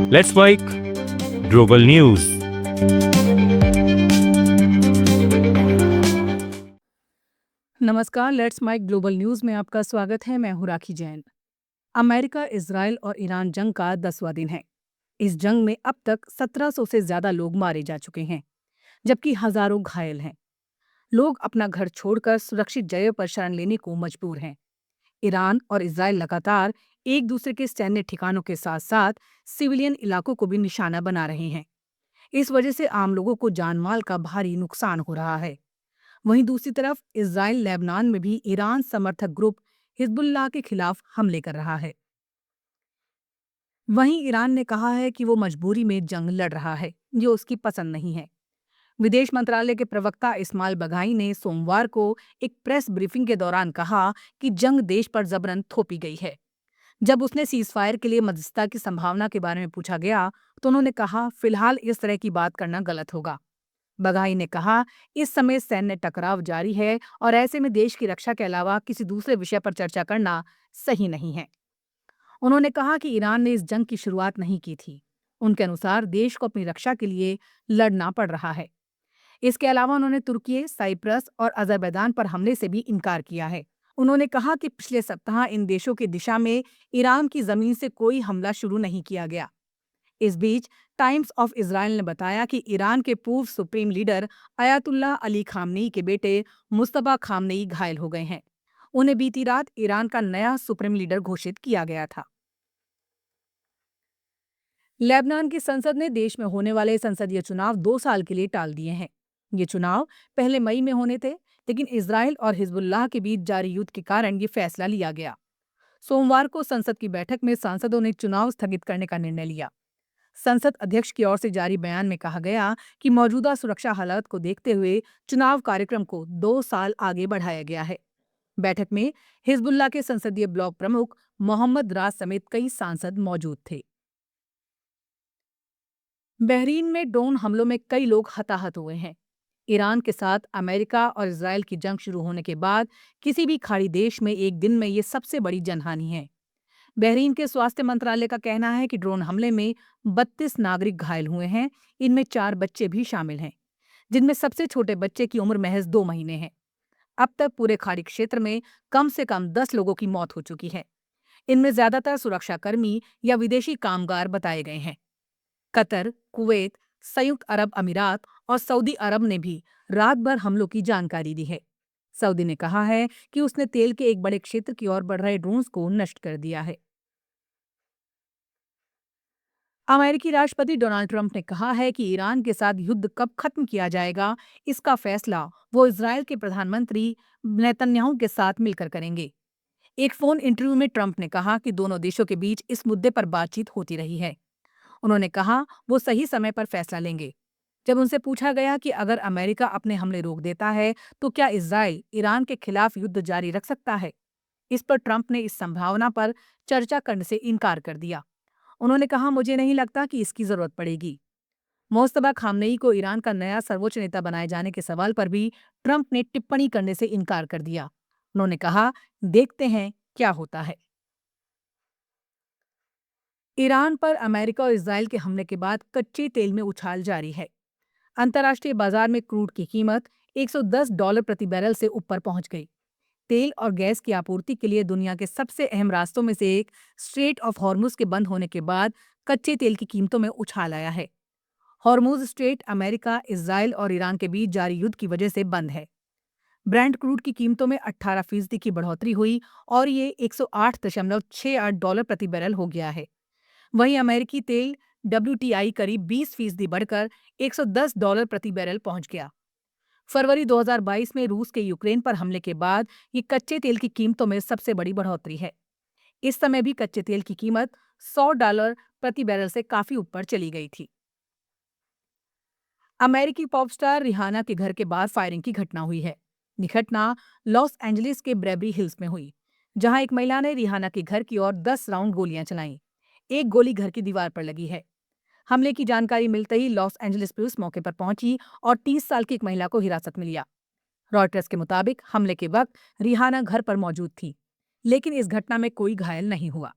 Let's Mike Global News. नमस्कार, let's mic global news में आपका स्वागत है। मैं हूं राखी जैन। अमेरिका, इजराइल और ईरान जंग का 10वां दिन है। इस जंग में अब तक 1700 से ज्यादा लोग मारे जा चुके हैं, जबकि हजारों घायल हैं। लोग अपना घर छोड़कर सुरक्षित जगह पर शरण लेने को मजबूर हैं। ईरान और इजराइल लगातार एक दूसरे के सैन्य ठिकानों के साथ साथ सिविलियन इलाकों को भी निशाना बना रहे हैं। इस वजह से आम लोगों को जानमाल का भारी नुकसान हो रहा है। वहीं दूसरी तरफ इजराइल लेबनान में भी ईरान समर्थक ग्रुप हिजबुल्लाह के खिलाफ हमले कर रहा है। वहीं ईरान ने कहा है कि वो मजबूरी में जंग लड़ रहा है, जो उसकी पसंद नहीं है। विदेश मंत्रालय के प्रवक्ता इस्माइल बघाई ने सोमवार को एक प्रेस ब्रीफिंग के दौरान कहा कि जंग देश पर जबरन थोपी गई है। जब उसने सीजफायर के लिए मध्यस्थता की संभावना के बारे में पूछा गया, तो उन्होंने कहा, फिलहाल इस तरह की बात करना गलत होगा। बघाई ने कहा, इस समय सैन्य टकराव जारी है और ऐसे में देश की रक्षा के अलावा किसी दूसरे विषय पर चर्चा करना सही नहीं है। उन्होंने कहा कि ईरान ने इस जंग की शुरुआत नहीं की थी। उनके अनुसार देश को अपनी रक्षा के लिए लड़ना पड़ रहा है। इसके अलावा उन्होंने तुर्की, साइप्रस और अजरबैजान पर हमले से भी इनकार किया है। उन्होंने कहा कि पिछले सप्ताह इन देशों की दिशा में ईरान की जमीन से कोई हमला शुरू नहीं किया गया। इस बीच टाइम्स ऑफ इजराइल ने बताया कि ईरान के पूर्व supreme leader Ayatollah Ali Khamenei के बेटे मुस्तफा खामनेई घायल हो गए हैं। उन्हें बीती रात ईरान का नया सुप्रीम लीडर घोषित किया गया था। लेबनान की संसद ने देश में होने वाले संसदीय चुनाव 2 साल के लिए टाल दिए हैं। ये चुनाव पहले मई में होने थे, लेकिन इजराइल और हिजबुल्लाह के बीच जारी युद्ध के कारण ये फैसला लिया गया। सोमवार को संसद की बैठक में सांसदों ने चुनाव स्थगित करने का निर्णय लिया। संसद अध्यक्ष की ओर से जारी बयान में कहा गया कि मौजूदा सुरक्षा हालात को देखते हुए चुनाव कार्यक्रम को 2 साल आगे बढ़ाया गया है। बैठक में हिजबुल्लाह के संसदीय ब्लॉक प्रमुख मोहम्मद राज समेत कई सांसद मौजूद थे। बहरीन में ड्रोन हमलों में कई लोग हताहत हुए हैं। ईरान के साथ अमेरिका और इजरायल की जंग शुरू होने के बाद किसी भी खाड़ी देश में एक दिन में ये सबसे बड़ी जनहानि है। बहरीन के स्वास्थ्य मंत्रालय का कहना है कि ड्रोन हमले में 32 नागरिक घायल हुए हैं। इनमें 4 बच्चे भी शामिल हैं, जिनमें सबसे छोटे बच्चे की उम्र महज 2 महीने है। अब तक पूरे खाड़ी क्षेत्र में कम से कम 10 लोगों की मौत हो चुकी है। इनमें ज्यादातर सुरक्षाकर्मी या विदेशी कामगार बताए गए हैं। कतर, कुवैत, संयुक्त अरब अमीरात और सऊदी अरब ने भी रात भर हमलों की जानकारी दी है। सऊदी ने कहा है कि उसने तेल के एक बड़े क्षेत्र की ओर बढ़ रहे ड्रोन्स को नष्ट कर दिया है। अमेरिकी राष्ट्रपति डोनाल्ड ट्रंप ने कहा है कि ईरान के साथ युद्ध कब खत्म किया जाएगा, इसका फैसला वो इजरायल के प्रधानमंत्री नेतन्याहू के साथ मिलकर करेंगे। एक फोन इंटरव्यू में ट्रंप ने कहा कि दोनों देशों के बीच इस मुद्दे पर बातचीत होती रही है। उन्होंने कहा वो सही समय पर फैसला लेंगे। जब उनसे पूछा गया कि अगर अमेरिका अपने हमले रोक देता है, तो क्या इजरायल ईरान के खिलाफ युद्ध जारी रख सकता है, इस पर ट्रंप ने इस संभावना पर चर्चा करने से इनकार कर दिया। उन्होंने कहा, मुझे नहीं लगता कि इसकी जरूरत पड़ेगी। मोस्तफा खामनेई को ईरान का नया सर्वोच्च नेता बनाए जाने के सवाल पर भी ट्रंप ने टिप्पणी करने से इनकार कर दिया। उन्होंने कहा, देखते हैं क्या होता है। ईरान पर अमेरिका और इसराइल के हमले के बाद कच्चे तेल में उछाल जारी है। अंतर्राष्ट्रीय बाजार में क्रूड की कीमत $110 प्रति बैरल से ऊपर पहुंच गई। तेल और गैस की आपूर्ति के लिए दुनिया के सबसे अहम रास्तों में से एक स्ट्रेट ऑफ हॉर्मुज के बंद होने के बाद कच्चे तेल की कीमतों में उछाल आया है। हॉर्मुज स्ट्रेट अमेरिका, इजराइल और ईरान के बीच जारी युद्ध की वजह से बंद है। ब्रेंट क्रूड की कीमतों में 18% की बढ़ोतरी हुई और ये $108.68 प्रति बैरल हो गया है। वहीं अमेरिकी तेल WTI करीब 20% बढ़कर $110 प्रति बैरल पहुंच गया। फरवरी 2022 में रूस के यूक्रेन पर हमले के बाद ये कच्चे तेल की कीमतों में सबसे बड़ी बढ़ोतरी है। इस समय भी कच्चे तेल की कीमत $100 प्रति बैरल से काफी ऊपर चली गई थी। अमेरिकी पॉप स्टार रिहाना के घर के बाहर फायरिंग की घटना हुई है। ये घटना लॉस एंजलिस के ब्रेवरी हिल्स में हुई, जहां एक महिला ने रिहाना के घर की ओर 10 राउंड गोलियां चलाईं। एक गोली घर की दीवार पर लगी है। हमले की जानकारी मिलते ही लॉस एंजलिस पुलिस मौके पर पहुंची और 30 साल की एक महिला को हिरासत में लिया। रॉयटर्स के मुताबिक हमले के वक्त रिहाना घर पर मौजूद थी, लेकिन इस घटना में कोई घायल नहीं हुआ।